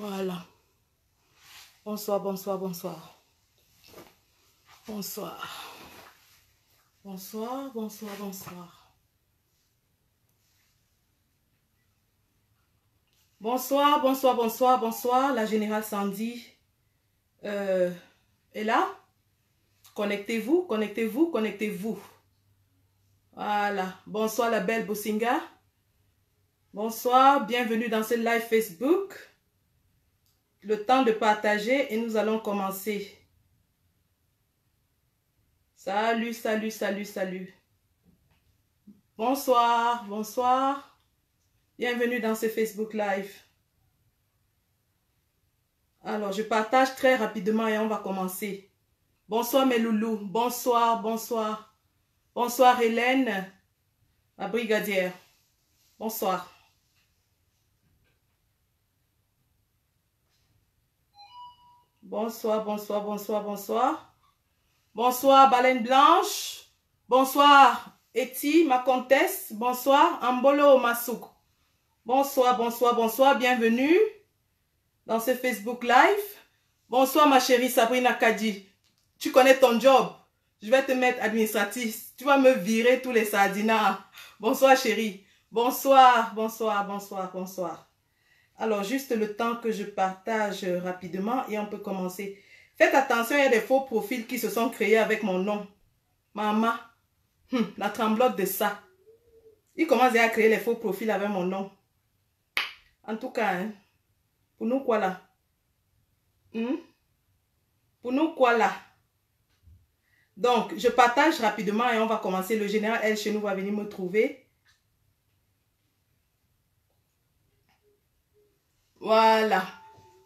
Voilà. Bonsoir, bonsoir, bonsoir. Bonsoir. Bonsoir, bonsoir, bonsoir. Bonsoir, bonsoir, bonsoir, bonsoir. La générale Sandy est là. Connectez-vous, connectez-vous, connectez-vous. Voilà. Bonsoir la belle Bosinga. Bonsoir, bienvenue dans ce live Facebook. Le temps de partager et nous allons commencer. Salut, salut, salut, salut. Bonsoir, bonsoir. Bienvenue dans ce Facebook Live. Alors, je partage très rapidement et on va commencer. Bonsoir mes loulous. Bonsoir, bonsoir. Bonsoir Hélène, la brigadière. Bonsoir. Bonsoir, bonsoir, bonsoir, bonsoir. Bonsoir Baleine Blanche. Bonsoir Eti, ma comtesse. Bonsoir Ambolo Masouk. Bonsoir, bonsoir, bonsoir. Bienvenue dans ce Facebook Live. Bonsoir ma chérie Sabrina Kadi. Tu connais ton job. Je vais te mettre administratrice. Tu vas me virer tous les sardinats. Bonsoir chérie. Bonsoir, bonsoir, bonsoir, bonsoir. Alors, juste le temps que je partage rapidement et on peut commencer. Faites attention, il y a des faux profils qui se sont créés avec mon nom. Maman, la tremblote de ça. Il commence déjà à créer les faux profils avec mon nom. En tout cas, hein, pour nous quoi là? Pour nous quoi là? Donc, je partage rapidement et on va commencer. Le général El chez nous va venir me trouver. Voilà.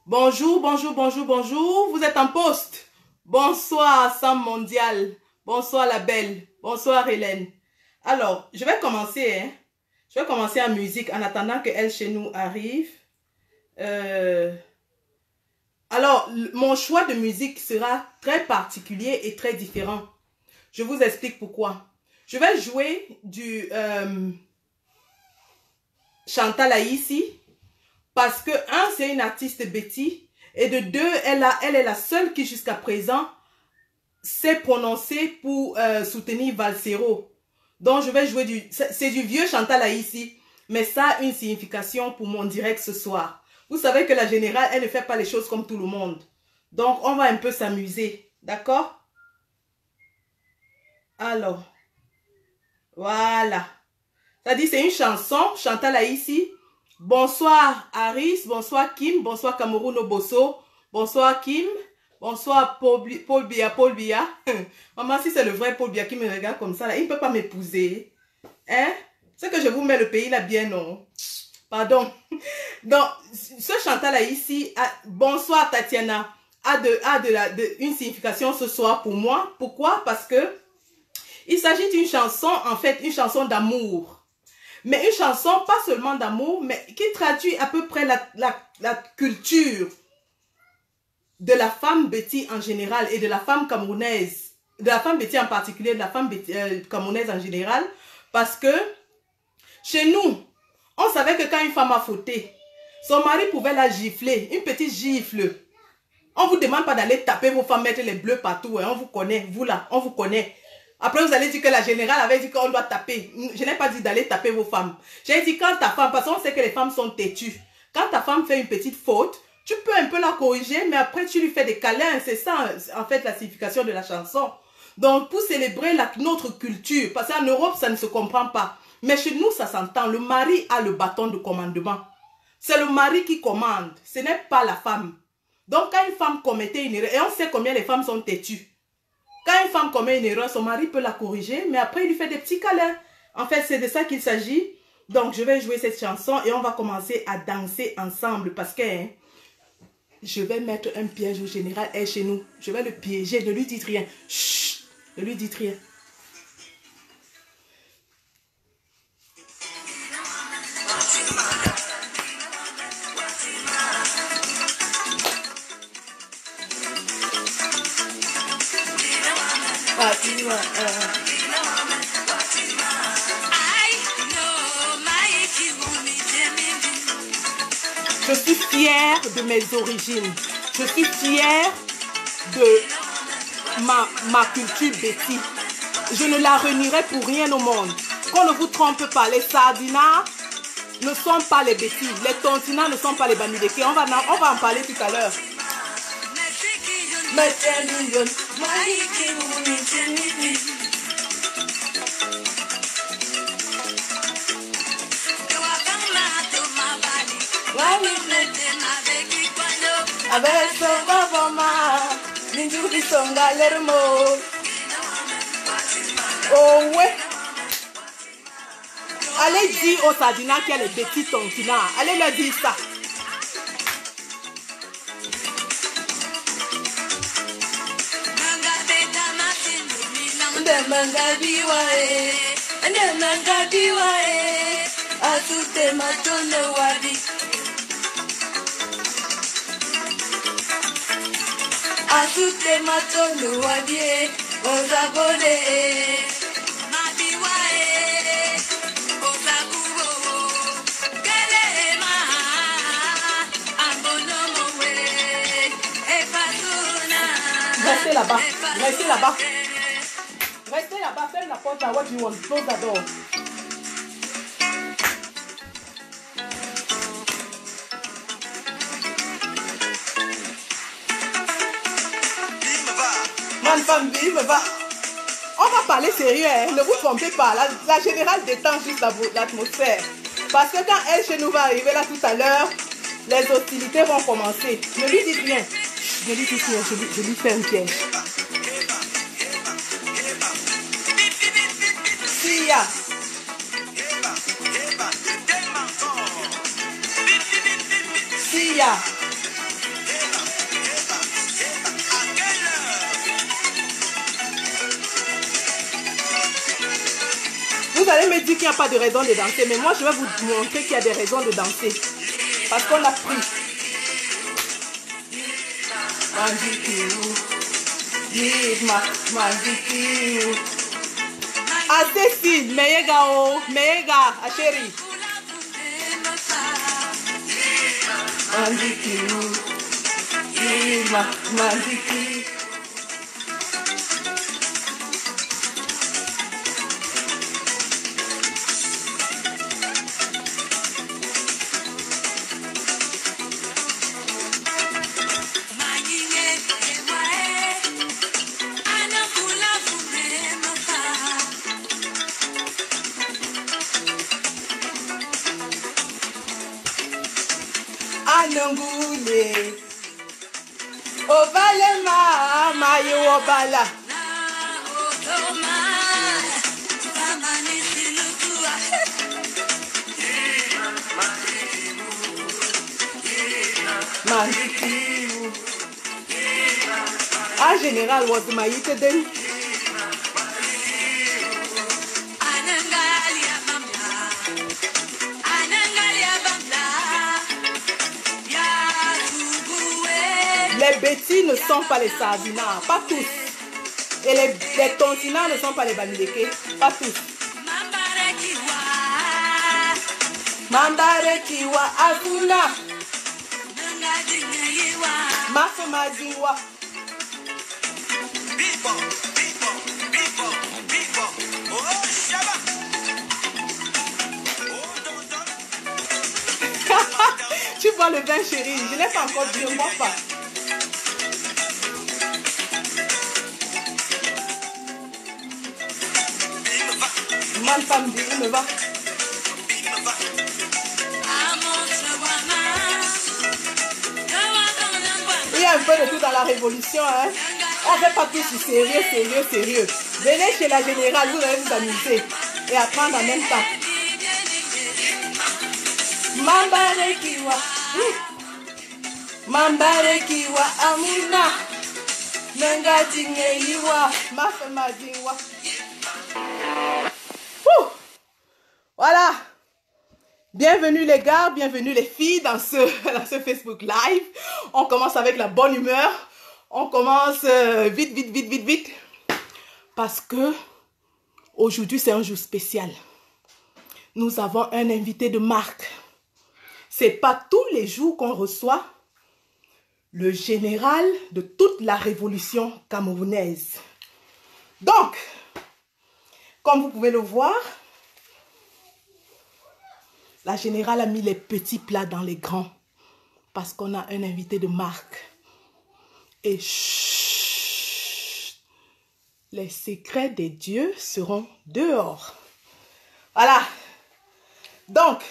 Bonjour, bonjour, bonjour, bonjour. Vous êtes en poste. Bonsoir, Sam Mondial. Bonsoir, la belle. Bonsoir, Hélène. Alors, je vais commencer. Hein. Je vais commencer en musique en attendant que Elle chez nous arrive. Alors, mon choix de musique sera très particulier et très différent. Je vous explique pourquoi. Je vais jouer du Chantal Aïssi. Parce que, un, c'est une artiste Betty. Et de deux, elle est la seule qui, jusqu'à présent, s'est prononcée pour soutenir Valsero. Donc, je vais jouer c'est du vieux Chantal Aïssi. Mais ça a une signification pour mon direct ce soir. Vous savez que la générale, elle ne fait pas les choses comme tout le monde. Donc, on va un peu s'amuser. D'accord? Alors. Voilà. C'est-à-dire, c'est une chanson, Chantal Aïssi. Bonsoir Aris, bonsoir Kim, bonsoir Cameroun Obosso, bonsoir Kim, bonsoir Paul Biya. Maman, si c'est le vrai Paul Biya qui me regarde comme ça, là, il ne peut pas m'épouser. Hein? C'est que je vous mets le pays là bien, non? Pardon. Donc, ce Chantal ici, bonsoir Tatiana, a une signification ce soir pour moi. Pourquoi? Parce que il s'agit d'une chanson, en fait, une chanson d'amour. Mais une chanson, pas seulement d'amour, mais qui traduit à peu près la culture de la femme Betty en général et de la femme camerounaise. De la femme Betty en particulier, de la femme camerounaise en général. Parce que chez nous, on savait que quand une femme a fauté, son mari pouvait la gifler, une petite gifle. On ne vous demande pas d'aller taper vos femmes, mettre les bleus partout. Hein, on vous connaît, vous là, on vous connaît. Après, vous allez dire que la générale avait dit qu'on doit taper. Je n'ai pas dit d'aller taper vos femmes. J'ai dit quand ta femme, parce qu'on sait que les femmes sont têtues. Quand ta femme fait une petite faute, tu peux un peu la corriger, mais après tu lui fais des câlins. C'est ça, en fait, la signification de la chanson. Donc, pour célébrer notre culture, parce qu'en Europe, ça ne se comprend pas. Mais chez nous, ça s'entend. Le mari a le bâton de commandement. C'est le mari qui commande. Ce n'est pas la femme. Donc, quand une femme commettait une erreur, et on sait combien les femmes sont têtues. Quand une femme commet une erreur, son mari peut la corriger, mais après, il lui fait des petits câlins. En fait, c'est de ça qu'il s'agit. Donc, je vais jouer cette chanson et on va commencer à danser ensemble parce que hein, je vais mettre un piège au général est chez nous. Je vais le piéger, ne lui dites rien. Chut, ne lui dites rien. Je suis fière de mes origines. Je suis fière de ma culture Betty. Je ne la renierai pour rien au monde. Qu'on ne vous trompe pas, les Sardinas ne sont pas les Betty. Les Tontinas ne sont pas les Bamileke. On va en parler tout à l'heure. Oh ouais. Allez dire aux Sardinas qu'il y a les petits Tontinas. Allez leur dire ça. Restez là-bas. Restez là-bas. Restez là-bas. Ferme la porte à what you want. Close the door. Man, femme, me va. On va parler sérieux, hein. Ne vous trompez pas. La générale détend juste l'atmosphère. Parce que quand elle chez nous va arriver là tout à l'heure, les hostilités vont commencer. Ne lui dites rien. Je lui dis rien. Je lui fais un piège. Sia. Sia. Vous allez me dire qu'il n'y a pas de raison de danser, mais moi je vais vous montrer qu'il y a des raisons de danser. Parce qu'on a pris. Assez fine, meyega o, meyega, chérie. Anangule Obale ma yo obala En général, was my then. Les Betty ne sont pas les Sardinas, pas tous. Et les Tontinas ne sont pas les Bamileke, pas tous. Mambare kiwa azuna. Mafe maziwa. Tu bois le vin, chérie. Je n'ai pas encore bu, ne bois pas. Man femme dit, il me va. Il y a un peu de tout dans la révolution, hein. On ne fait pas tout sur sérieux. Venez chez la générale, vous allez vous amuser et apprendre en même temps. Mambare kiwa, mambare kiwa amuna, nengati ngeiwa, mafema diwa. Voilà. Bienvenue les gars, bienvenue les filles dans ce Facebook Live. On commence avec la bonne humeur. On commence vite. Parce que aujourd'hui c'est un jour spécial. Nous avons un invité de marque. c'est pas tous les jours qu'on reçoit le général de toute la révolution camerounaise. Donc, comme vous pouvez le voir, la générale a mis les petits plats dans les grands parce qu'on a un invité de marque. Et chut, les secrets des dieux seront dehors. Voilà. Donc,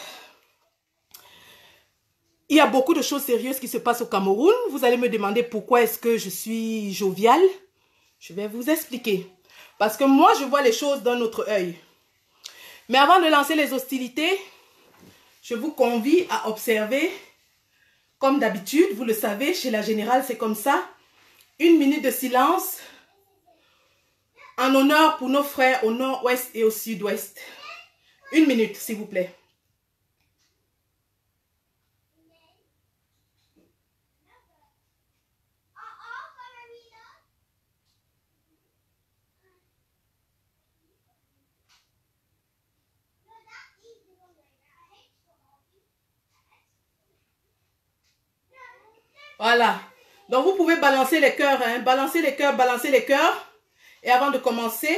il y a beaucoup de choses sérieuses qui se passent au Cameroun. Vous allez me demander pourquoi est-ce que je suis joviale. Je vais vous expliquer. Parce que moi, je vois les choses d'un autre œil. Mais avant de lancer les hostilités, je vous convie à observer, comme d'habitude, vous le savez, chez la générale, c'est comme ça. 1 minute de silence en honneur pour nos frères au nord-ouest et au sud-ouest. 1 minute, s'il vous plaît. Voilà. Donc, vous pouvez balancer les cœurs, hein. Balancer les cœurs, balancer les cœurs. Et avant de commencer,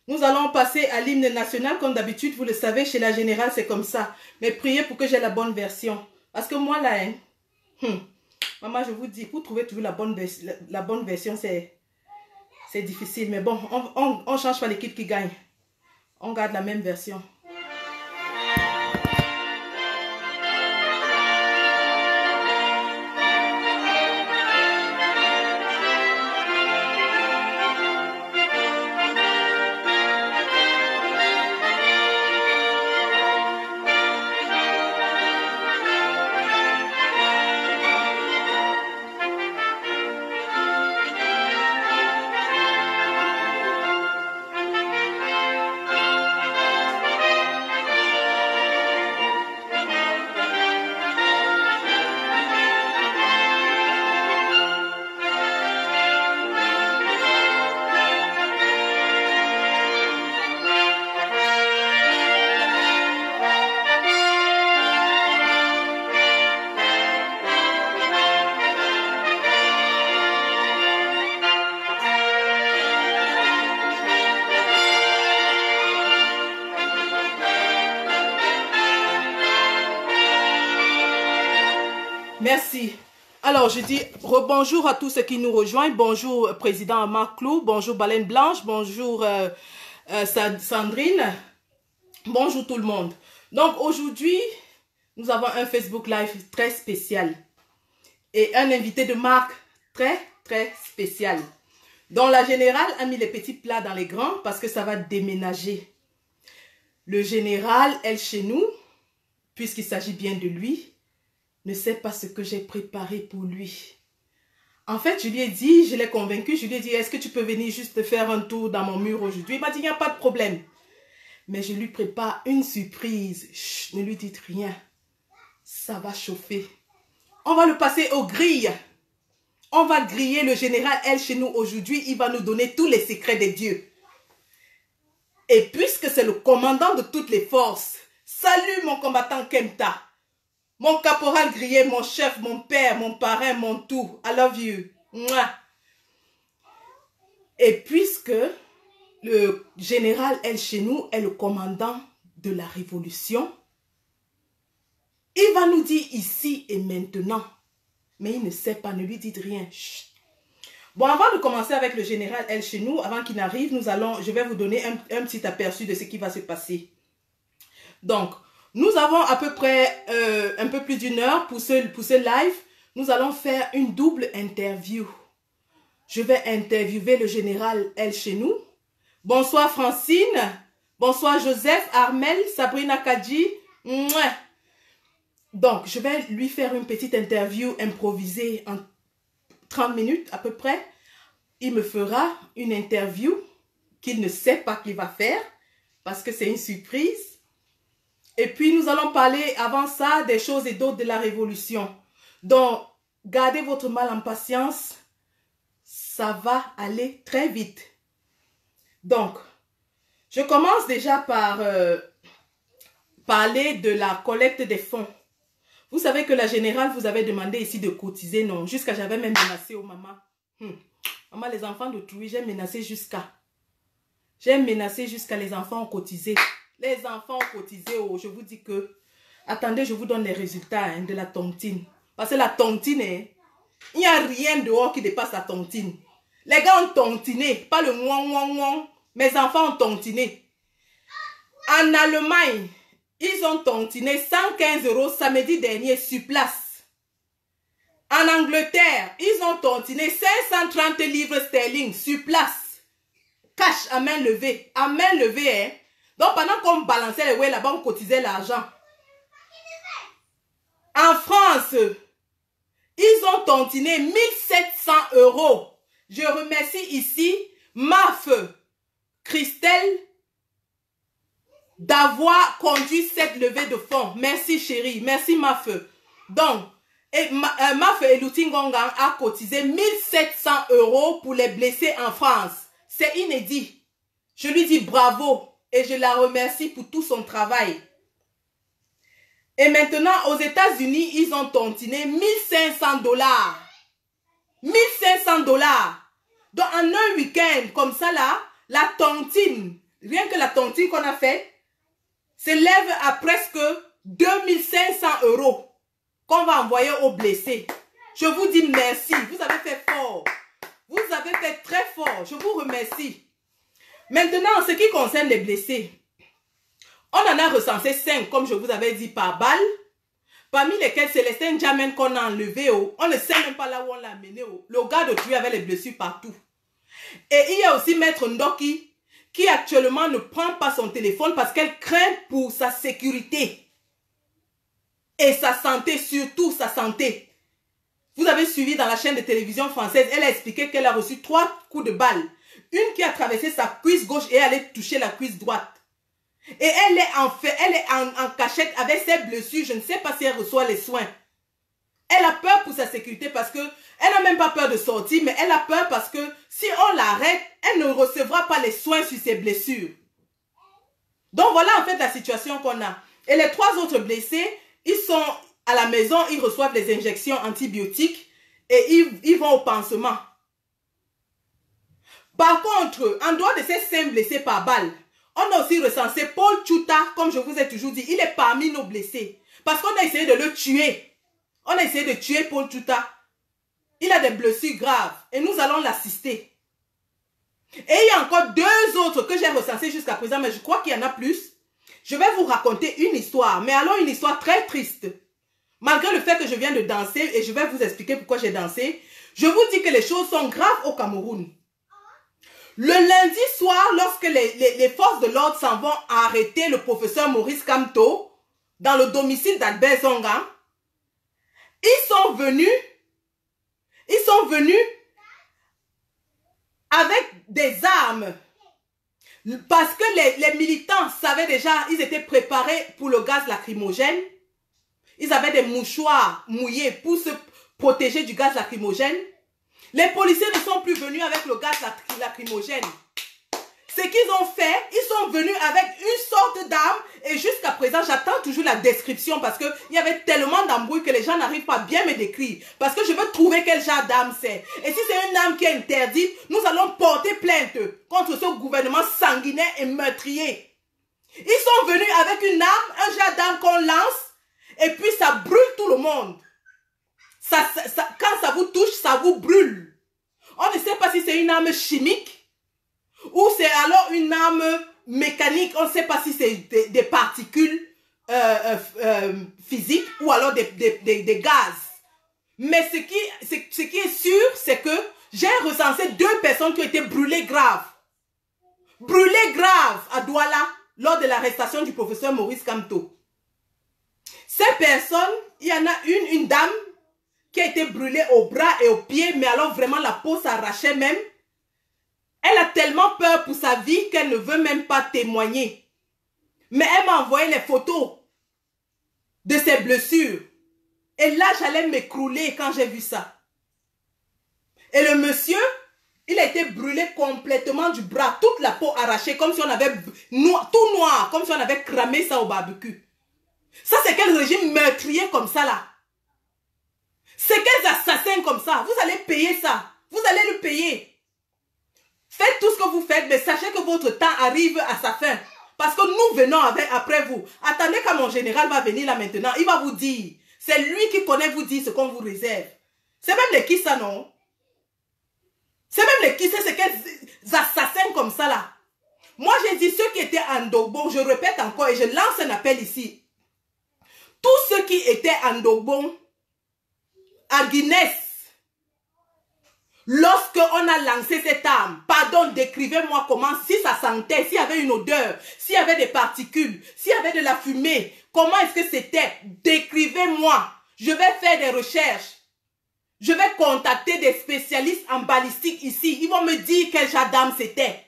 nous allons passer à l'hymne national. Comme d'habitude, vous le savez, chez la générale, c'est comme ça. Mais priez pour que j'ai la bonne version. Parce que moi, là, hein, maman, je vous dis, pour trouver toujours la bonne version, c'est difficile. Mais bon, on ne change pas l'équipe qui gagne. On garde la même version. Merci. Alors, je dis rebonjour à tous ceux qui nous rejoignent. Bonjour, Président Marc Clou. Bonjour, Baleine Blanche. Bonjour, Sandrine. Bonjour tout le monde. Donc, aujourd'hui, nous avons un Facebook Live très spécial. Et un invité de marque très, très spécial. Dont la générale a mis les petits plats dans les grands parce que ça va déménager. Le général, elle, chez nous, puisqu'il s'agit bien de lui, ne sait pas ce que j'ai préparé pour lui. En fait, je lui ai dit, je l'ai convaincu, je lui ai dit, est-ce que tu peux venir juste faire un tour dans mon mur aujourd'hui? Il m'a dit, il n'y a pas de problème. Mais je lui prépare une surprise. Chut, ne lui dites rien. Ça va chauffer. On va le passer aux grilles. On va griller le général El chez nous aujourd'hui. Il va nous donner tous les secrets des dieux. Et puisque c'est le commandant de toutes les forces, salut mon combattant Kemta. Mon caporal grillé, mon chef, mon père, mon parrain, mon tout. I love you. Mouah. Et puisque le général El Chenou est le commandant de la révolution, il va nous dire ici et maintenant. Mais il ne sait pas, ne lui dites rien. Chut. Bon, avant de commencer avec le général El Chenou, avant qu'il n'arrive, je vais vous donner un petit aperçu de ce qui va se passer. Donc, nous avons à peu près un peu plus d'1 heure pour ce live. Nous allons faire une double interview. Je vais interviewer le général El Chenou. Bonsoir Francine. Bonsoir Joseph, Armel, Sabrina Kadji. Mouah. Donc, je vais lui faire une petite interview improvisée en 30 minutes à peu près. Il me fera une interview qu'il ne sait pas qu'il va faire parce que c'est une surprise. Et puis, nous allons parler avant ça des choses et d'autres de la révolution. Donc, gardez votre mal en patience. Ça va aller très vite. Donc, je commence déjà par parler de la collecte des fonds. Vous savez que la générale vous avait demandé ici de cotiser, non? Jusqu'à j'avais même menacé aux mamans. Maman, les enfants d'autrui, j'ai menacé jusqu'à. J'ai menacé jusqu'à les enfants ont cotisé. Les enfants ont cotisé, oh, je vous dis que... Attendez, je vous donne les résultats hein, de la tontine. Parce que la tontine, hein, il n'y a rien dehors qui dépasse la tontine. Les gars ont tontiné, pas le ouan. Mes enfants ont tontiné. En Allemagne, ils ont tontiné 115 € samedi dernier sur place. En Angleterre, ils ont tontiné 530 livres sterling sur place. Cash à main levée. À main levée, hein. Donc pendant qu'on balançait les ouais là-bas, on cotisait l'argent. En France, ils ont tontiné 1700 €. Je remercie ici Maf Christelle d'avoir conduit cette levée de fonds. Merci chérie, merci Maf. Donc, Maf Elutingongang a cotisé 1700 € pour les blessés en France. C'est inédit. Je lui dis bravo et je la remercie pour tout son travail. Et maintenant, aux États-Unis, ils ont tontiné 1500 $. 1500 $. Donc, en un week-end, comme ça là, la tontine, rien que la tontine qu'on a fait, s'élève à presque 2500 € qu'on va envoyer aux blessés. Je vous dis merci. Vous avez fait fort. Vous avez fait très fort. Je vous remercie. Maintenant, en ce qui concerne les blessés, on en a recensé 5, comme je vous avais dit, par balle. Parmi lesquels Célestin Jamen qu'on a enlevé. On ne sait même pas là où on l'a amené. Le gars de Tuy avait les blessures partout. Et il y a aussi Maître Ndoki qui actuellement ne prend pas son téléphone parce qu'elle craint pour sa sécurité. Et sa santé, surtout sa santé. Vous avez suivi dans la chaîne de télévision française, elle a expliqué qu'elle a reçu 3 coups de balle. Une qui a traversé sa cuisse gauche et allait toucher la cuisse droite. Et elle est en cachette avec ses blessures. Je ne sais pas si elle reçoit les soins. Elle a peur pour sa sécurité parce que elle n'a même pas peur de sortir, mais elle a peur parce que si on l'arrête, elle ne recevra pas les soins sur ses blessures. Donc voilà en fait la situation qu'on a. Et les 3 autres blessés, ils sont à la maison, ils reçoivent les injections antibiotiques et ils vont au pansement. Par contre, en dehors de ces 5 blessés par balle, on a aussi recensé Paul Chuta, comme je vous ai toujours dit, il est parmi nos blessés. Parce qu'on a essayé de le tuer. On a essayé de tuer Paul Chuta. Il a des blessures graves et nous allons l'assister. Et il y a encore 2 autres que j'ai recensés jusqu'à présent, mais je crois qu'il y en a plus. Je vais vous raconter une histoire, mais alors une histoire très triste. Malgré le fait que je viens de danser, et je vais vous expliquer pourquoi j'ai dansé, je vous dis que les choses sont graves au Cameroun. Le lundi soir, lorsque les forces de l'ordre s'en vont arrêter le professeur Maurice Kamto dans le domicile d'Albert Zonga, ils sont venus avec des armes. Parce que les militants savaient déjà, ils étaient préparés pour le gaz lacrymogène. Ils avaient des mouchoirs mouillés pour se protéger du gaz lacrymogène. Les policiers ne sont plus venus avec le gaz lacrymogène. Ce qu'ils ont fait, ils sont venus avec une sorte d'arme et jusqu'à présent, j'attends toujours la description parce qu'il y avait tellement d'embrouilles que les gens n'arrivent pas à bien me décrire. Parce que je veux trouver quel genre d'arme c'est. Et si c'est une arme qui est interdite, nous allons porter plainte contre ce gouvernement sanguinaire et meurtrier. Ils sont venus avec une arme, un genre d'arme qu'on lance et puis ça brûle tout le monde. Quand ça vous touche, ça vous brûle. On ne sait pas si c'est une arme chimique ou c'est alors une arme mécanique. On ne sait pas si c'est des particules physiques ou alors des gaz. Mais ce qui est sûr, c'est que j'ai recensé 2 personnes qui ont été brûlées graves. Brûlées graves à Douala lors de l'arrestation du professeur Maurice Kamto. Ces personnes, il y en a une dame qui a été brûlée au bras et aux pieds, mais alors vraiment la peau s'arrachait même. Elle a tellement peur pour sa vie qu'elle ne veut même pas témoigner. Mais elle m'a envoyé les photos de ses blessures. Et là, j'allais m'écrouler quand j'ai vu ça. Et le monsieur, il a été brûlé complètement du bras, toute la peau arrachée, comme si on avait tout noir, comme si on avait cramé ça au barbecue. Ça, c'est quel régime meurtrier comme ça, là? C'est quels assassins comme ça? Vous allez payer ça. Vous allez le payer. Faites tout ce que vous faites, mais sachez que votre temps arrive à sa fin. Parce que nous venons après vous. Attendez quand mon général va venir là maintenant. Il va vous dire. C'est lui qui connaît vous dire ce qu'on vous réserve. C'est même les qui ça, non? C'est même les qui c'est quels assassins comme ça là. Moi j'ai dit ceux qui étaient en Dogbon, je répète encore et je lance un appel ici. Tous ceux qui étaient en Dogbon, à Guinness, lorsque on a lancé cette arme, pardon, décrivez-moi comment, si ça sentait, s'il y avait une odeur, s'il y avait des particules, s'il y avait de la fumée, comment est-ce que c'était? Décrivez-moi. Je vais faire des recherches. Je vais contacter des spécialistes en balistique ici. Ils vont me dire quel genre d'arme c'était.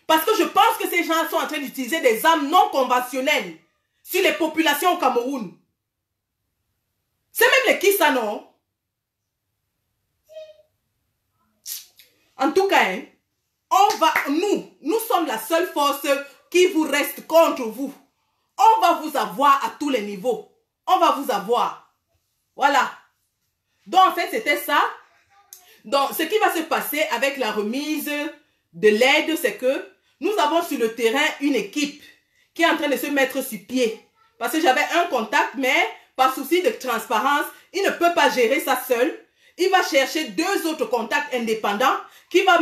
Parce que je pense que ces gens sont en train d'utiliser des armes non conventionnelles sur les populations au Cameroun. C'est même les qui ça, non? En tout cas, hein, nous sommes la seule force qui vous reste contre vous. On va vous avoir à tous les niveaux. On va vous avoir. Voilà. Donc, en fait, c'était ça. Donc, ce qui va se passer avec la remise de l'aide, c'est que nous avons sur le terrain une équipe qui est en train de se mettre sur pied. Parce que j'avais un contact, mais par souci de transparence, il ne peut pas gérer ça seul. Il va chercher 2 autres contacts indépendants qui vont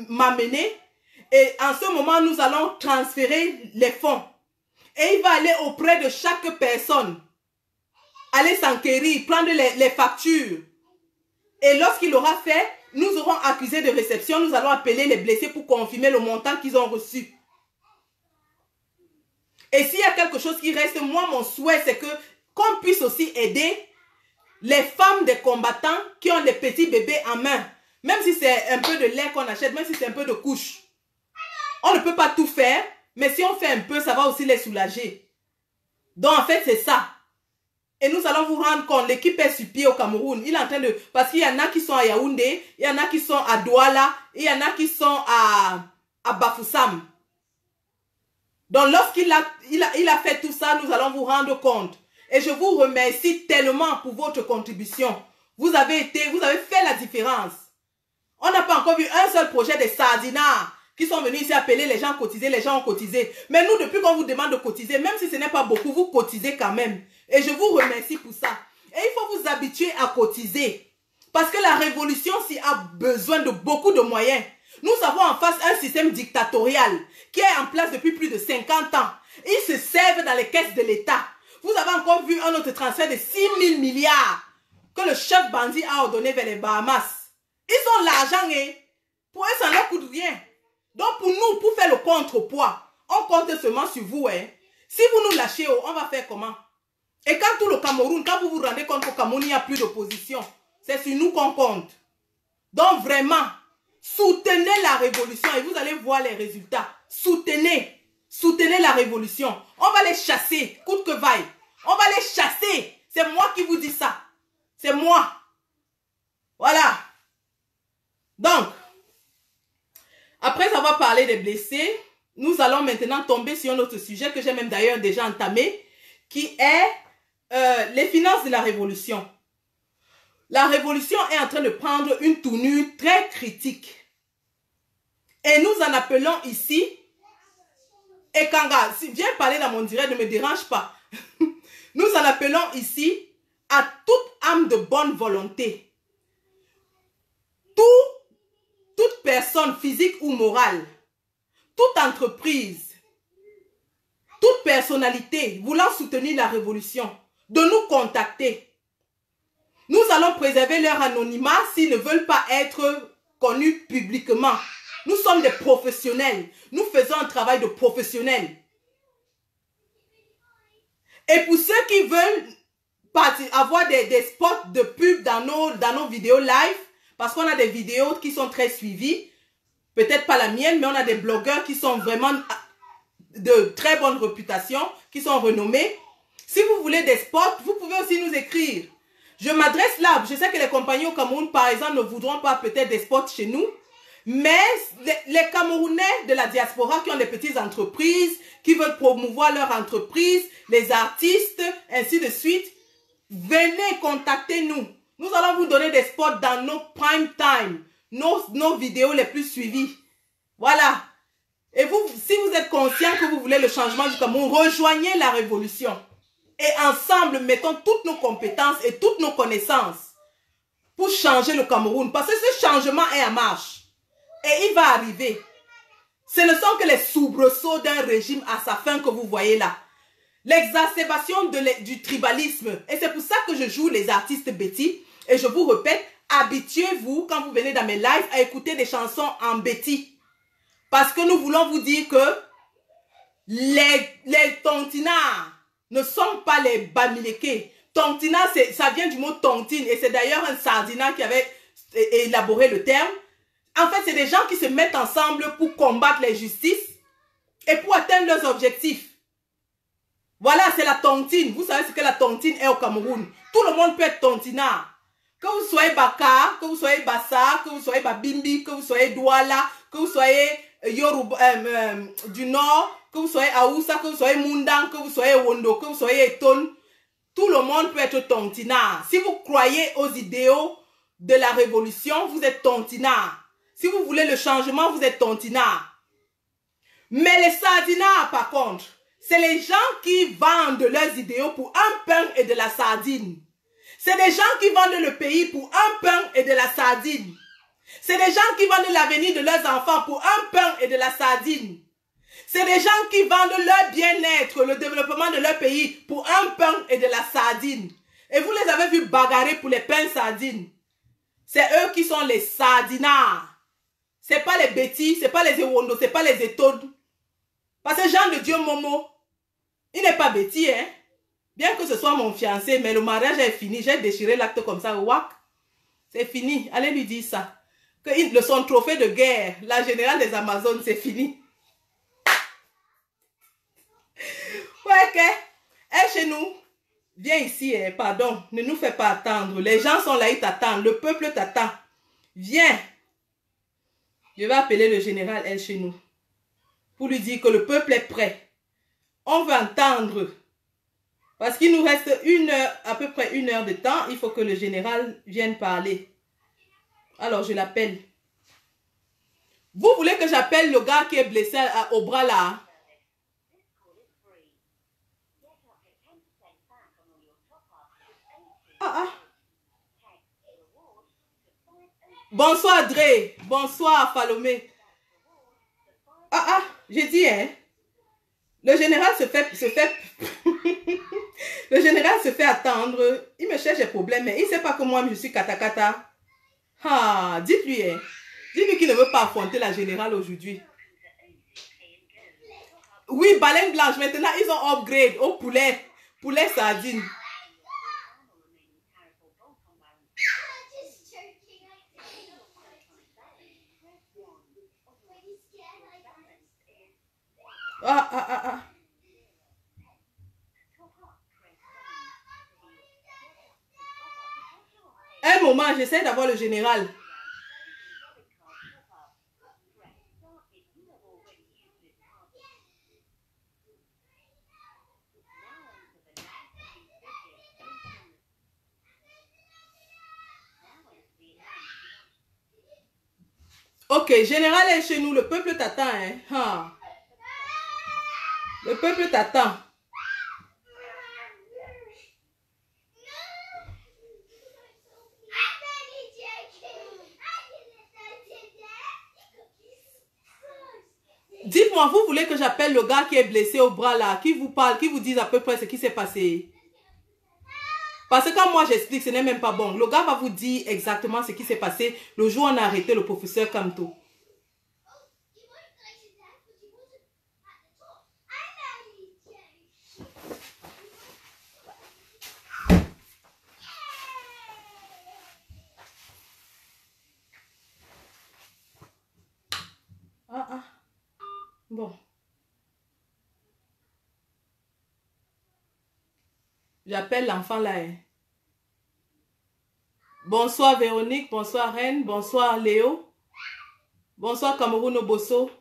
m'amener. Et en ce moment, nous allons transférer les fonds. Et il va aller auprès de chaque personne. Aller s'enquérir, prendre les factures. Et lorsqu'il aura fait, nous aurons accusé de réception. Nous allons appeler les blessés pour confirmer le montant qu'ils ont reçu. Et s'il y a quelque chose qui reste, moi, mon souhait, c'est que qu'on puisse aussi aider les femmes des combattants qui ont les petits bébés en main. Même si c'est un peu de lait qu'on achète, même si c'est un peu de couche. On ne peut pas tout faire, mais si on fait un peu, ça va aussi les soulager. Donc, en fait, c'est ça. Et nous allons vous rendre compte, l'équipe est sur pied au Cameroun. Il est en train de... Parce qu'il y en a qui sont à Yaoundé, il y en a qui sont à Douala, et il y en a qui sont à Bafoussam. Donc, lorsqu'il a fait tout ça, nous allons vous rendre compte. Et je vous remercie tellement pour votre contribution. Vous avez fait la différence. On n'a pas encore vu un seul projet des sardinards qui sont venus ici appeler les gens cotiser, les gens ont cotisé. Mais nous, depuis qu'on vous demande de cotiser, même si ce n'est pas beaucoup, vous cotisez quand même. Et je vous remercie pour ça. Et il faut vous habituer à cotiser. Parce que la révolution s'y a besoin de beaucoup de moyens. Nous avons en face un système dictatorial qui est en place depuis plus de 50 ans. Ils se servent dans les caisses de l'État. Vous avez encore vu un autre transfert de 6 000 milliards que le chef bandit a ordonné vers les Bahamas. Ils ont l'argent et pour eux, ça ne leur coûte rien. Donc pour nous, pour faire le contrepoids, on compte seulement sur vous. Hein. Si vous nous lâchez, on va faire comment? Et quand tout le Cameroun, quand vous vous rendez compte qu'au Cameroun, il n'y a plus d'opposition, c'est sur nous qu'on compte. Donc vraiment, soutenez la révolution et vous allez voir les résultats. Soutenez la révolution. On va les chasser, coûte que vaille. On va les chasser. C'est moi qui vous dis ça. C'est moi. Voilà. Donc, après avoir parlé des blessés, nous allons maintenant tomber sur un autre sujet que j'ai même d'ailleurs déjà entamé, qui est les finances de la révolution. La révolution est en train de prendre une tournure très critique. Et nous en appelons ici, et Kanga, si viens parler dans mon direct, ne me dérange pas. Nous en appelons ici à toute âme de bonne volonté. Toute personne physique ou morale, toute entreprise, toute personnalité voulant soutenir la révolution, de nous contacter. Nous allons préserver leur anonymat s'ils ne veulent pas être connus publiquement. Nous sommes des professionnels. Nous faisons un travail de professionnels. Et pour ceux qui veulent avoir des spots de pub dans nos vidéos live, parce qu'on a des vidéos qui sont très suivies, peut-être pas la mienne, mais on a des blogueurs qui sont vraiment de très bonne réputation, qui sont renommés. Si vous voulez des spots, vous pouvez aussi nous écrire. Je m'adresse là, je sais que les compagnies au Cameroun, par exemple, ne voudront pas peut-être des spots chez nous, Mais les Camerounais de la diaspora qui ont des petites entreprises, qui veulent promouvoir leur entreprise, les artistes, ainsi de suite, venez contacter nous. Nous allons vous donner des spots dans nos prime time, nos vidéos les plus suivies. Voilà. Et vous, si vous êtes conscient que vous voulez le changement du Cameroun, rejoignez la révolution. Et ensemble, mettons toutes nos compétences et toutes nos connaissances pour changer le Cameroun. Parce que ce changement est en marche. Et il va arriver. Ce ne sont que les soubresauts d'un régime à sa fin que vous voyez là. L'exacerbation du tribalisme. Et c'est pour ça que je joue les artistes Betty. Et je vous répète, habituez-vous quand vous venez dans mes lives à écouter des chansons en Betty. Parce que nous voulons vous dire que les tontinards ne sont pas les bamileke. Tontinard, ça vient du mot tontine. Et c'est d'ailleurs un sardinat qui avait élaboré le terme. En fait, c'est des gens qui se mettent ensemble pour combattre les justices et pour atteindre leurs objectifs. Voilà, c'est la tontine. Vous savez ce que la tontine est au Cameroun. Tout le monde peut être tontinard. Que vous soyez Baka, que vous soyez Bassa, que vous soyez Babimbi, que vous soyez Douala, que vous soyez Yoruba, du Nord, que vous soyez Aoussa, que vous soyez Mundang, que vous soyez Wondo, que vous soyez Eton. Tout le monde peut être tontinard. Si vous croyez aux idéaux de la révolution, vous êtes tontinard. Si vous voulez le changement, vous êtes tontinard. Mais les sardinards, par contre, c'est les gens qui vendent leurs idéaux pour un pain et de la sardine. C'est des gens qui vendent le pays pour un pain et de la sardine. C'est des gens qui vendent l'avenir de leurs enfants pour un pain et de la sardine. C'est des gens qui vendent leur bien-être, le développement de leur pays pour un pain et de la sardine. Et vous les avez vus bagarrer pour les pains sardines. C'est eux qui sont les sardinards. C'est pas les Betty, c'est pas les Ewondo, c'est pas les Etodes. Parce que Jean de Dieu Momo, il n'est pas Betty, hein. Bien que ce soit mon fiancé, mais le mariage est fini. J'ai déchiré l'acte comme ça, wack. C'est fini. Allez lui dire ça. Que son trophée de guerre, la générale des Amazones, c'est fini. Ouais, ok. Elle chez nous. Viens ici, pardon. Ne nous fais pas attendre. Les gens sont là, ils t'attendent. Le peuple t'attend. Viens. Je vais appeler le général elle chez nous. Pour lui dire que le peuple est prêt. On veut entendre. Parce qu'il nous reste à peu près 1 heure de temps. Il faut que le général vienne parler. Alors, je l'appelle. Vous voulez que j'appelle le gars qui est blessé au bras là? Ah, ah. Bonsoir, Dre. Bonsoir, Falomé. Ah, ah. J'ai dit, hein. Le général se fait le général se fait attendre. Il me cherche des problèmes, mais il ne sait pas que moi, je suis katakata. Ah, dites-lui, hein. Dites-lui qu'il ne veut pas affronter la générale aujourd'hui. Oui, baleine blanche. Maintenant, ils ont upgrade au poulet. Poulet sardine. Ah, ah, ah, ah. Un moment, j'essaie d'avoir le général. Ok, général est chez nous. Le peuple t'attend, hein. Ah. Le peuple t'attend. Dites-moi, vous voulez que j'appelle le gars qui est blessé au bras là, qui vous parle, qui vous dise à peu près ce qui s'est passé? Parce que quand moi j'explique, ce n'est même pas bon. Le gars va vous dire exactement ce qui s'est passé le jour où on a arrêté le professeur Kamto. Ah, ah. Bon. J'appelle l'enfant là. Hein. Bonsoir Véronique, bonsoir Reine, bonsoir Léo. Bonsoir Cameroun Bosso.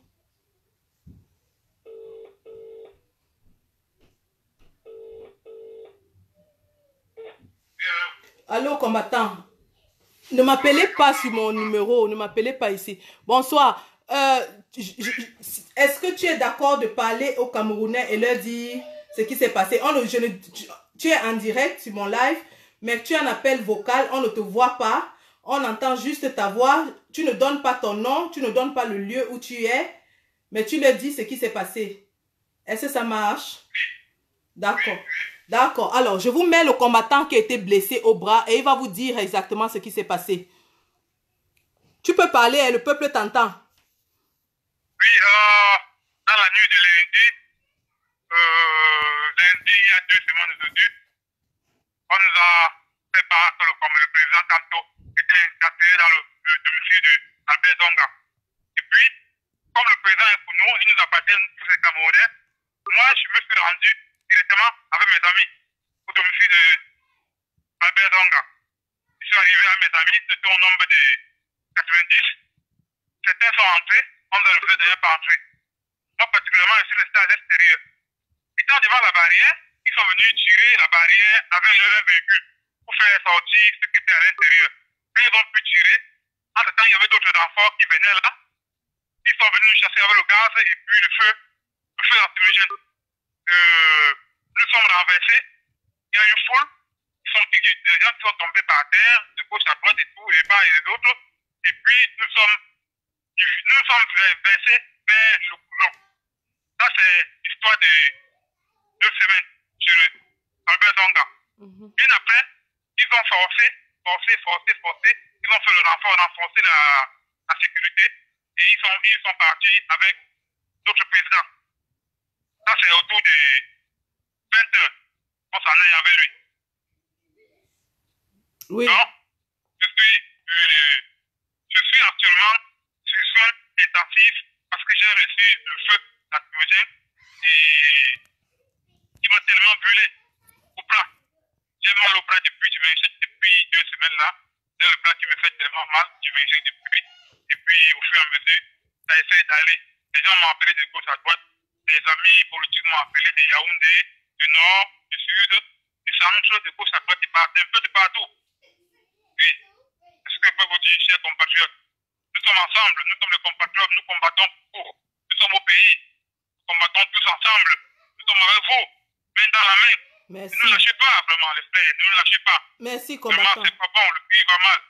Allô, combattant. Ne m'appelez pas sur mon numéro. Ne m'appelez pas ici. Bonsoir. Est-ce que tu es d'accord de parler aux Camerounais et leur dire ce qui s'est passé? Tu es en direct sur mon live, mais tu es en appel vocal. On ne te voit pas. On entend juste ta voix. Tu ne donnes pas ton nom. Tu ne donnes pas le lieu où tu es. Mais tu leur dis ce qui s'est passé. Est-ce que ça marche? D'accord. D'accord. Alors, je vous mets le combattant qui a été blessé au bras et il va vous dire exactement ce qui s'est passé. Tu peux parler, hein, le peuple t'entend. Oui, dans la nuit de lundi, il y a 2 semaines aujourd'hui, on nous a fait part que le président Kanto était incarcéré dans le domicile d'Albert Donga. Et puis, comme le président est pour nous, il nous appartient tous les Camerounais. Moi, je me suis rendu directement avec mes amis au domicile d'Albert Donga. Je suis arrivé à mes amis, c'était au nombre de 90. Certains sont entrés, on ne le faisait pas entrer. Moi, particulièrement, je suis resté à l'extérieur. Étant devant la barrière, ils sont venus tirer la barrière avec leur véhicule pour faire sortir ceux qui étaient à l'intérieur. Quand ils ont pu tirer, entre-temps, il y avait d'autres renforts qui venaient là. Ils sont venus nous chasser avec le gaz et puis le feu lacrymogène. Nous sommes renversés. Il y a une foule. Des gens qui sont tombés par terre, de gauche à droite et tout, et pas et les autres. Et puis, nous sommes versés vers le coulon. Ça, c'est l'histoire de 2 semaines sur Albert Donga. Bien après, ils ont forcé. Ils ont fait le renforcer la sécurité. Et ils sont partis avec d'autres présidents. Ça, c'est autour de 20 heures. On s'en est avec lui. Oui. Donc, je suis actuellement sur soins intensifs parce que j'ai reçu le feu lacrymogène et il m'a tellement brûlé au bras. J'ai mal au bras depuis 2 semaines là. J'ai le bras qui me fait tellement mal, je m'injecte depuis. Et puis, au fur et à mesure, ça essaie d'aller. Les gens m'ont appelé de gauche à droite. Les amis politiques m'ont appelé de Yaoundé, du nord, du sud, du centre, de gauche à droite, un peu de partout. Oui, c'est ce que je peux vous dire, chers compatriotes. Nous sommes ensemble, nous sommes les compatriotes, nous combattons pour. Nous sommes au pays, nous combattons tous ensemble. Nous sommes avec vous, main dans la main. Merci. Ne lâchez pas, vraiment, les frères, ne nous lâchez pas. Merci, combattant. Vraiment, c'est pas bon, le pays va mal.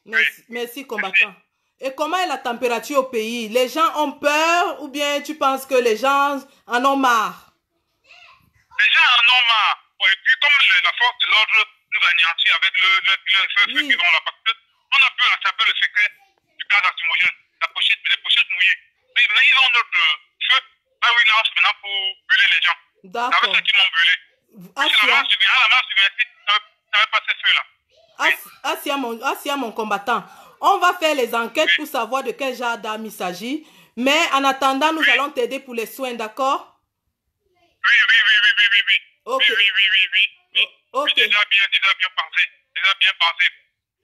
Merci, oui. Merci, combattant. Et comment est la température au pays? Les gens ont peur ou bien tu penses que les gens en ont marre? Les gens en ont marre. Et puis, comme la force de l'ordre nous anéantit avec le feu qu'ils ont là, parce qu'on a pu attraper le secret du gaz lacrymogène, les pochettes mouillées. Mais là, ils ont notre feu, là où ils lancent maintenant pour brûler les gens. D'accord. C'est avec ça qu'ils m'ont brûlé. Si la marche du n'avait pas ces feux-là. Assia, mon combattant, on va faire les enquêtes pour savoir de quel genre d'arme il s'agit. Mais en attendant, nous allons t'aider pour les soins, d'accord? Oui. Ok. Oui. Ok. Déjà bien pensé.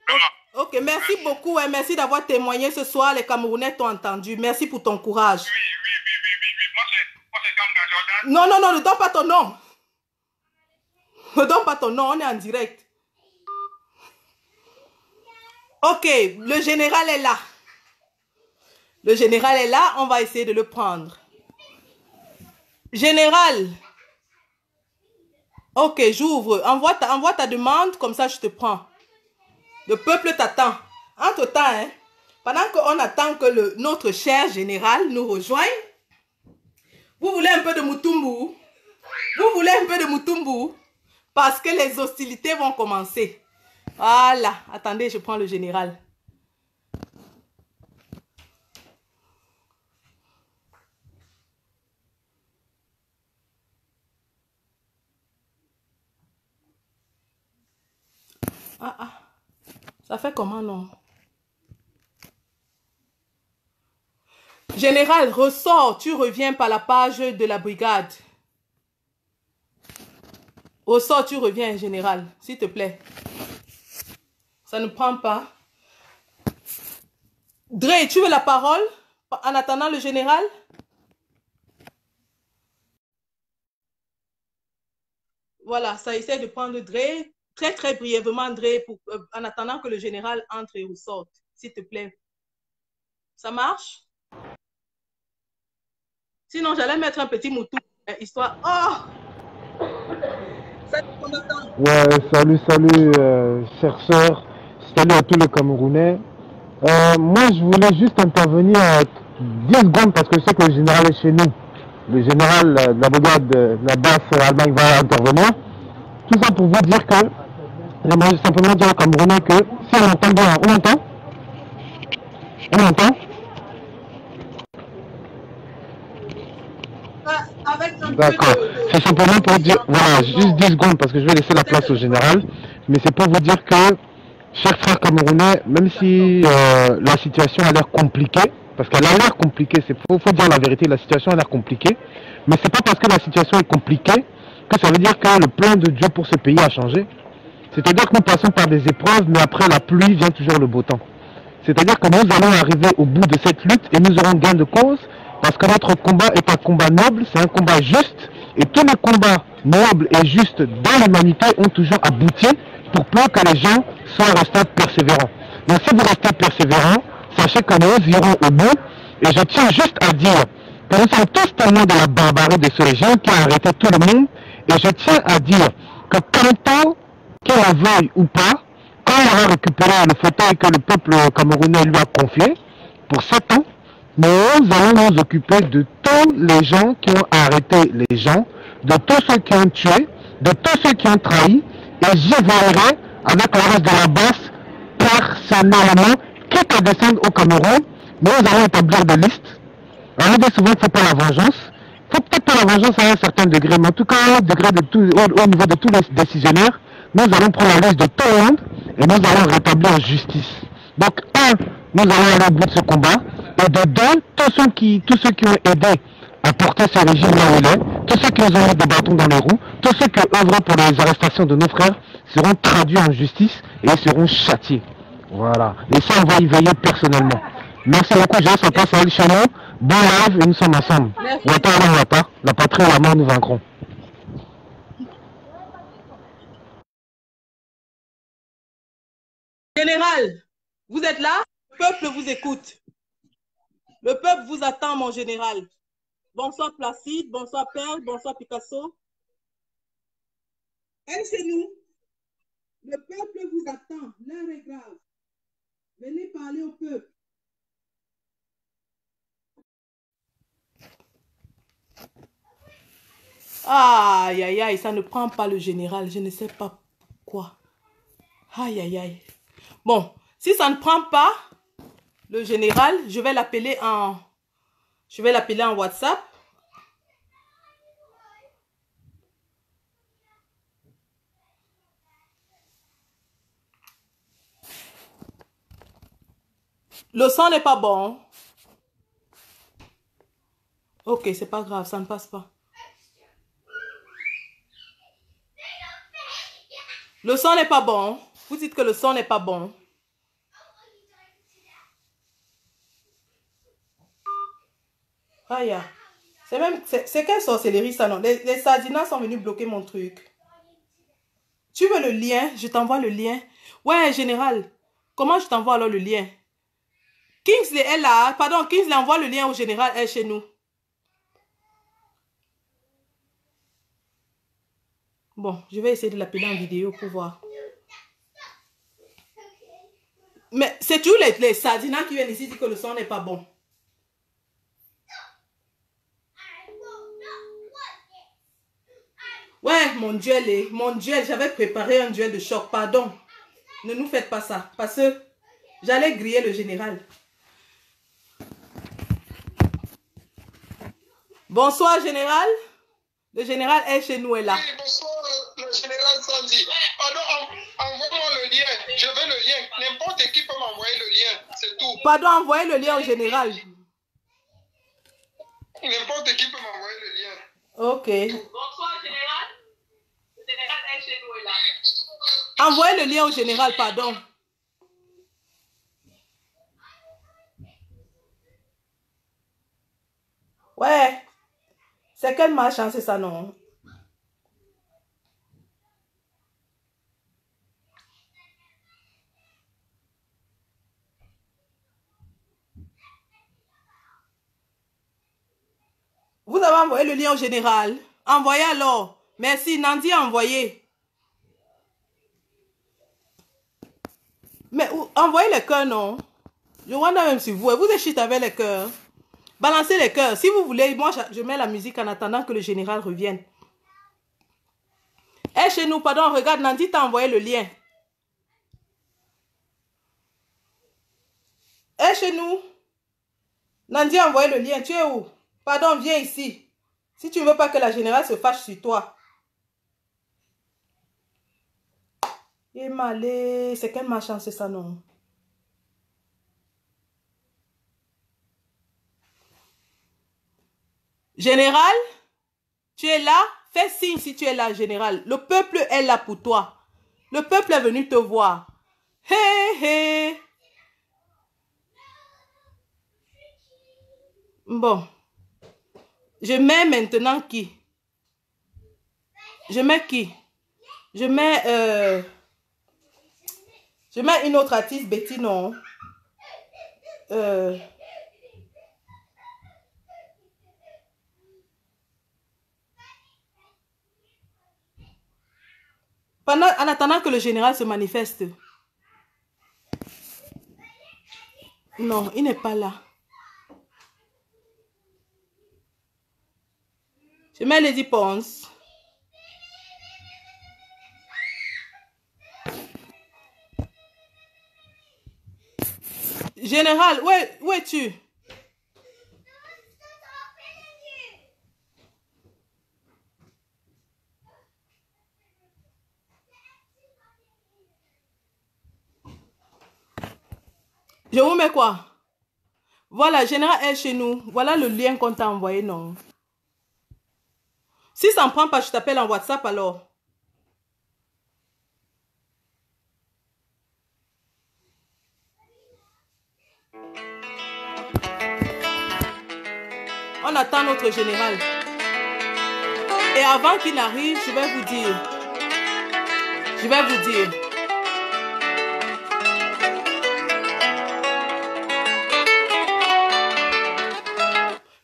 Vraiment. Ok, merci beaucoup. Et merci d'avoir témoigné ce soir. Les Camerounais t'ont entendu. Merci pour ton courage. Oui. Moi, c'est Kanga Jordan. Non, ne donne pas ton nom. Ne donne pas ton nom, on est en direct. Ok, le général est là. Le général est là, on va essayer de le prendre. Général. Ok, j'ouvre. Envoie ta demande, comme ça je te prends. Le peuple t'attend. Entre-temps, pendant qu'on attend que notre cher général nous rejoigne, vous voulez un peu de Mutumbu? Vous voulez un peu de Mutumbu? Parce que les hostilités vont commencer. Voilà. Attendez, je prends le général. Ça fait comment, non? Général, ressors, tu reviens par la page de la brigade. Ressors, tu reviens, général, s'il te plaît. Ça ne prend pas. Dre, tu veux la parole? En attendant le général. Voilà, ça essaie de prendre Dre, très brièvement Dre, en attendant que le général entre et ressorte, s'il te plaît. Ça marche? Sinon, j'allais mettre un petit moutou, histoire... Oh! Ouais, salut, chers sœurs. Salut à tous les Camerounais. Moi, je voulais juste intervenir 10 secondes parce que je sais que le général est chez nous. Le général de la brigade de la basse Allemagne va intervenir. Tout ça pour vous dire que, j'aimerais simplement dire aux Camerounais que si on entend bien, on entend? On entend? D'accord. C'est simplement pour dire, voilà, juste 10 secondes parce que je vais laisser la place au général. Mais c'est pour vous dire que, chers frères camerounais, même si la situation a l'air compliquée, parce qu'elle a l'air compliquée, faut dire la vérité, la situation a l'air compliquée, mais c'est pas parce que la situation est compliquée que ça veut dire que le plan de Dieu pour ce pays a changé. C'est-à-dire que nous passons par des épreuves, mais après la pluie vient toujours le beau temps. C'est-à-dire que nous allons arriver au bout de cette lutte et nous aurons gain de cause parce que notre combat est un combat noble, c'est un combat juste et tous les combats nobles et justes dans l'humanité ont toujours abouti pour peu que les gens soient restés persévérants. Donc si vous restez persévérants, sachez que nous irons au bout et je tiens juste à dire que nous sommes tous témoins de la barbarie de ce régime qui a arrêté tout le monde et je tiens à dire que tantôt, qu'il en veuille ou pas, quand il aura récupéré le fauteuil que le peuple camerounais lui a confié pour 7 ans, nous allons nous occuper de tous les gens qui ont arrêté les gens, de tous ceux qui ont tué, de tous ceux qui ont trahi, et j'y veillerai avec le reste de la basse personnellement, quitte à descendre au Cameroun, nous allons établir des listes. On dit souvent qu'il ne faut pas la vengeance. Il faut peut-être pas la vengeance à un certain degré, mais en tout cas au niveau de tous les décisionnaires, nous allons prendre la liste de tout le monde et nous allons rétablir justice. Donc, nous allons aller au bout de ce combat. Et de deux, tous ceux qui ont aidé à porter ce régime là où il est, tous ceux qui nous ont mis des bâtons dans les roues, tous ceux qui œuvrent pour les arrestations de nos frères seront traduits en justice et seront châtiés. Voilà. Et ça, on va y veiller personnellement. Merci beaucoup, je laisse la place à El Chano. Bon live et nous sommes ensemble. Wata, la patrie et la mort, nous vaincrons. Général, vous êtes là? Le peuple vous écoute. Le peuple vous attend, mon général. Bonsoir Placide, bonsoir Perle, bonsoir Picasso. Elle chez nous. Le peuple vous attend. L'heure est grave. Venez parler au peuple. Aïe, aïe, aïe, ça ne prend pas le général. Je ne sais pas pourquoi. Aïe, aïe, aïe. Bon, si ça ne prend pas le général, je vais l'appeler en WhatsApp. Le son n'est pas bon. Ok, c'est pas grave, ça ne passe pas. Le son n'est pas bon. Vous dites que le son n'est pas bon. Aïe. C'est quelle sorcellerie ça, non? Les sardinas sont venus bloquer mon truc. Tu veux le lien? Je t'envoie le lien. Ouais, général. Comment je t'envoie alors le lien? Kingsley est là. Pardon, Kingsley envoie le lien au général, elle est chez nous. Bon, je vais essayer de l'appeler en vidéo pour voir. Mais c'est toujours les sardinas qui viennent ici dire que le son n'est pas bon. Ouais, mon duel, j'avais préparé un duel de choc, pardon. Ne nous faites pas ça, parce que j'allais griller le général. Bonsoir, général. Le général est chez nous, est là. Oui, bonsoir, le général Sandy. Pardon, envoie-moi le lien. Je veux le lien. N'importe qui peut m'envoyer le lien, c'est tout. Pardon, envoyez le lien au général. N'importe qui peut m'envoyer le lien. Ok. Bonsoir, général. Le général est chez nous, est là. Envoyez le lien au général, pardon. Ouais. C'est quelle malchance, c'est ça, non? Vous avez envoyé le lien au général. Envoyez alors. Merci, Nandi a envoyé. Mais envoyez les cœurs, non? Je vois même sur vous. Et vous êtes shit avec les cœurs. Balancez les cœurs. Si vous voulez, moi, je mets la musique en attendant que le général revienne. Eh, chez nous, pardon, regarde, Nandi t'a envoyé le lien. Eh, chez nous. Nandi a envoyé le lien. Tu es où? Pardon, viens ici. Si tu ne veux pas que la générale se fâche sur toi. Et malé, c'est quelle malchance, c'est ça, non? Général, tu es là? Fais signe si tu es là, général. Le peuple est là pour toi. Le peuple est venu te voir. Hé, hé. Bon. Je mets maintenant qui? Je mets qui? Je mets une autre artiste, Betty, non? En attendant que le général se manifeste. Non, il n'est pas là. Je mets Lady Ponce. Général, où es-tu? Je vous mets quoi? Voilà, général est chez nous. Voilà le lien qu'on t'a envoyé, non? Si ça ne prend pas, je t'appelle en WhatsApp alors. On attend notre général. Et avant qu'il n'arrive, je vais vous dire.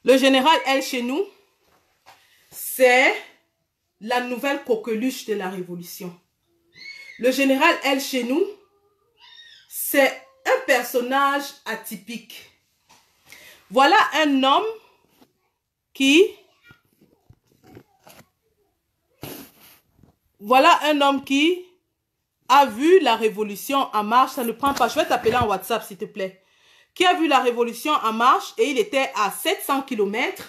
Le général est chez nous. C'est la nouvelle coqueluche de la révolution. Le général El chez nous, c'est un personnage atypique. Voilà un homme qui a vu la révolution en marche. Ça ne prend pas. Je vais t'appeler en WhatsApp, s'il te plaît. Qui a vu la révolution en marche et il était à 700 km.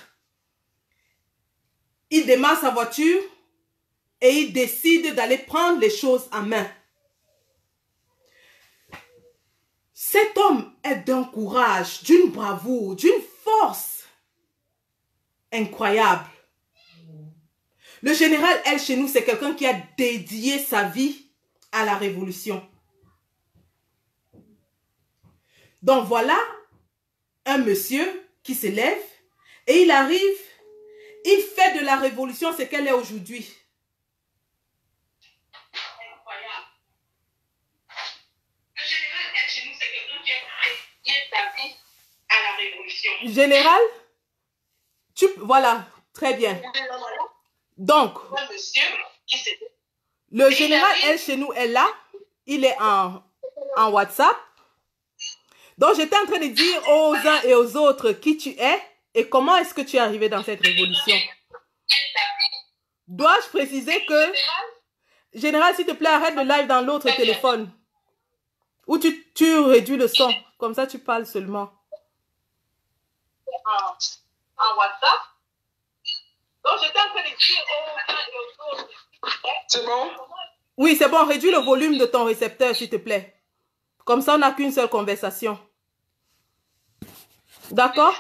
Il démarre sa voiture et il décide d'aller prendre les choses en main. Cet homme est d'un courage, d'une bravoure, d'une force incroyable. Le général El chez nous, c'est quelqu'un qui a dédié sa vie à la révolution. Donc voilà un monsieur qui se lève et il arrive, il fait de la révolution ce qu'elle est aujourd'hui. Incroyable. Le général El chez nous, c'est quelqu'un qui a dédié sa vie à la révolution. Général, voilà, très bien. Donc, le général El chez nous est là, il est en WhatsApp. Donc, j'étais en train de dire aux uns et aux autres qui tu es et comment est-ce que tu es arrivé dans cette révolution. Dois-je préciser que, général, s'il te plaît, arrête le live dans l'autre téléphone. Ou tu réduis le son, comme ça tu parles seulement. En WhatsApp. Donc, j'étais en train de dire aux uns et aux autres. C'est bon? Oui, c'est bon, réduis le volume de ton récepteur, s'il te plaît. Comme ça, on n'a qu'une seule conversation. D'accord?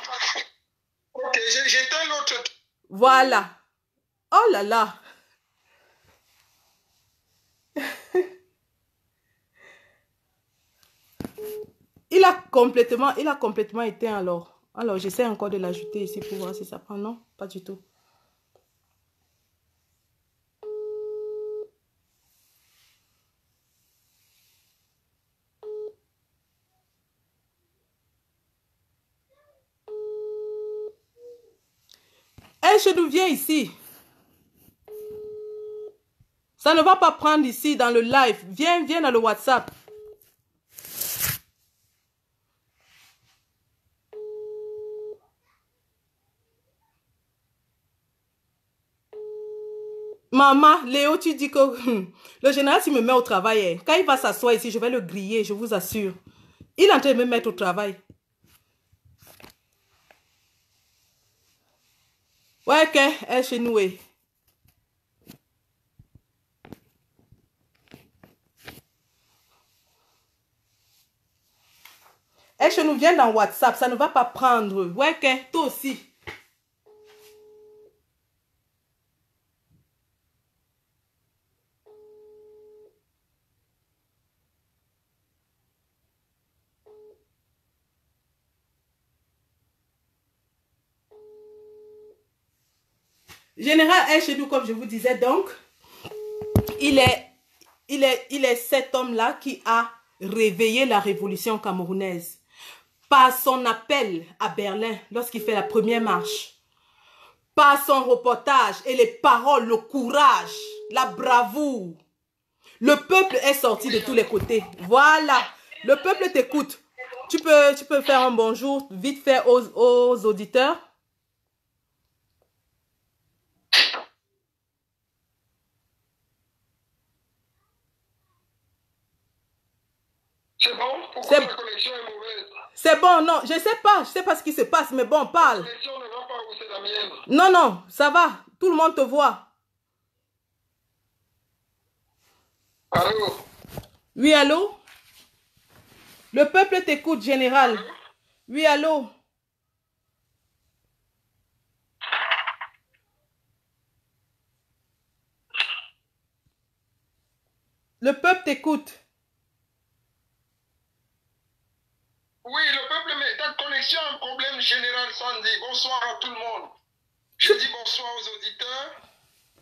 Ok, j'éteins l'autre. Voilà. Oh là là. Il a complètement éteint alors. Alors, j'essaie encore de l'ajouter ici pour voir si ça prend. Non, pas du tout. Eh, je nous viens ici. Ça ne va pas prendre ici dans le live. Viens dans le WhatsApp. Maman, Léo, tu dis que le général, s'il me met au travail, quand il va s'asseoir ici, je vais le griller, je vous assure. Il est en train de me mettre au travail. Ouais, ok, elle chez nous. Et chez nous, viens dans WhatsApp, ça ne va pas prendre. Ouais, ok, toi aussi. Général est chez nous, comme je vous disais, donc, il est cet homme-là qui a réveillé la révolution camerounaise par son appel à Berlin lorsqu'il fait la première marche, par son reportage et les paroles, le courage, la bravoure. Le peuple est sorti de tous les côtés. Voilà, le peuple t'écoute. Tu peux faire un bonjour vite fait aux auditeurs. C'est bon? Pourquoi la connexion est mauvaise? C'est bon, non, je sais pas ce qui se passe, mais bon, parle. La connexion ne va pas où c'est la mienne. Non, non, ça va, tout le monde te voit. Allô? Oui, allô? Le peuple t'écoute, général. Allô? Oui, allô? Le peuple t'écoute. Oui, le peuple, mais ta connexion a un problème général, Sandy. Bonsoir à tout le monde. Je dis bonsoir aux auditeurs.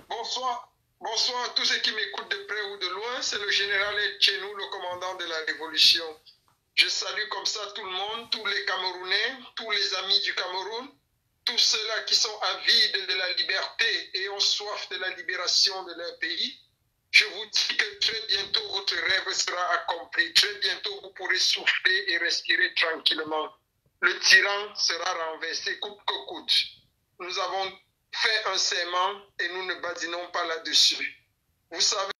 Bonsoir à tous ceux qui m'écoutent de près ou de loin. C'est le général Etchenou, le commandant de la révolution. Je salue comme ça tout le monde, tous les Camerounais, tous les amis du Cameroun, tous ceux-là qui sont avides de la liberté et ont soif de la libération de leur pays. Je vous dis que très bientôt votre rêve sera accompli. Très bientôt vous pourrez souffler et respirer tranquillement. Le tyran sera renversé coûte que coûte. Nous avons fait un serment et nous ne badinons pas là-dessus. Vous savez